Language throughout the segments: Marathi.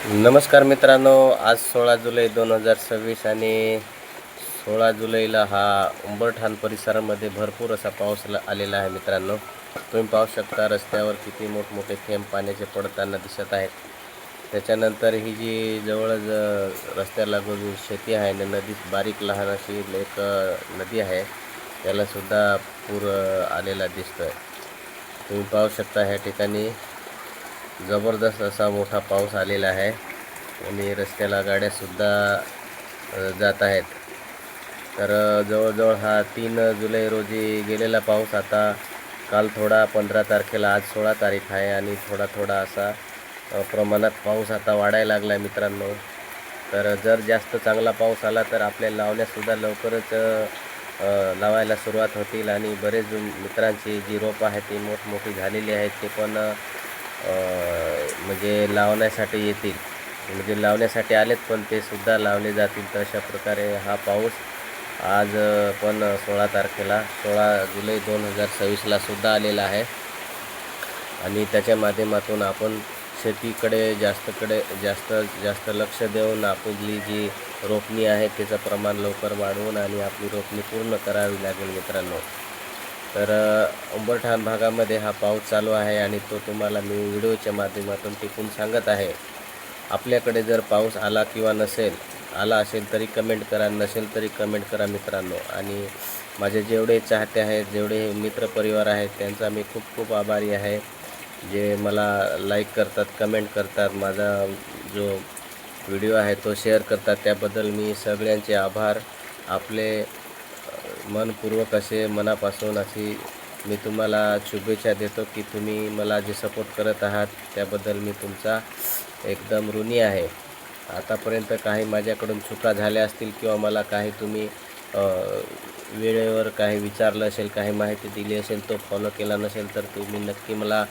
नमस्कार मित्रांनो, आज 16 जुलै 2026 आणि 16 जुलैला हा उंबरठाण परिसरामध्ये भरपूर असा पाऊस आलेला आहे मित्रांनो. तुम्ही पाहू शकता रस्त्यावर किती मोठमोठे थेंब पाण्याचे पडताना दिसत आहेत. त्याच्यानंतर ही जी जवळच रस्त्याला लागून शेती आहे आणि नदीत बारीक लहान अशी एक नदी आहे, त्यालासुद्धा पूर आलेला दिसतोय. तुम्ही पाहू शकता ह्या ठिकाणी जबरदस्त असा मोठा पाऊस आलेला आहे आणि रस्त्याला गाड्यासुद्धा जात आहेत. तर जवळजवळ हा 3 जुलै रोजी गेलेला पाऊस आता काल थोडा 15 तारखेला, आज 16 तारीख आहे आणि थोडा असा प्रमाणात पाऊस आता वाढायला लागला आहे मित्रांनो. तर जर जास्त चांगला पाऊस आला तर आपल्या लावण्यासुद्धा लवकरच लावायला सुरुवात होतील आणि बरेच मित्रांची जी रोपं आहेत ती मोठमोठी झालेली आहेत, ते पण म्हणजे लावण्यासाठी येतील, म्हणजे लावण्यासाठी आलेत पण ते सुद्धा लावले जातील. तर अशा प्रकारे हा पाऊस आज पण 16 तारखेला 16 जुलै 2026ला सुद्धा आलेला आहे आणि त्याच्या माध्यमातून आपण शेतीकडे जास्त लक्ष देऊन आपली जी रोपणी आहे त्याचं प्रमाण लवकर वाढवून आणि आपली रोपणी पूर्ण करावी लागेल मित्रांनो. तर उंबरठाण भागामध्ये हा पाऊस चालू आहे आणि तो तुम्हाला मी व्हिडिओच्या माध्यमातून टिपून सांगत आहे. आपल्याकडे जर पाऊस आला किंवा आला असेल तरी कमेंट करा, नसेल तरी कमेंट करा मित्रांनो. आणि माझे जेवढे चाहते आहेत, जेवढे मित्रपरिवार आहेत, त्यांचा मी खूप आभारी आहे, जे मला लाईक करतात, कमेंट करतात, माझा जो व्हिडिओ आहे तो शेअर करतात. त्याबद्दल मी सगळ्यांचे आभार. आपले मनपूर्वक असे मनापासून अशी मी तुम्हाला शुभेच्छा देतो की तुम्ही मला जे सपोर्ट करत आहात त्याबद्दल मी तुमचा एकदम ऋणी आहे. आतापर्यंत काही माझ्याकडून चुका झाल्या असतील किंवा मला काही तुम्ही वेळेवर काही विचारलं असेल, काही माहिती दिली असेल, तो फॉलो केला नसेल तर तुम्ही नक्की मला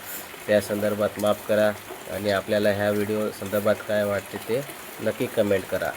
त्या संदर्भात माफ करा आणि आपल्याला ह्या व्हिडिओ संदर्भात काय वाटते ते नक्की कमेंट करा.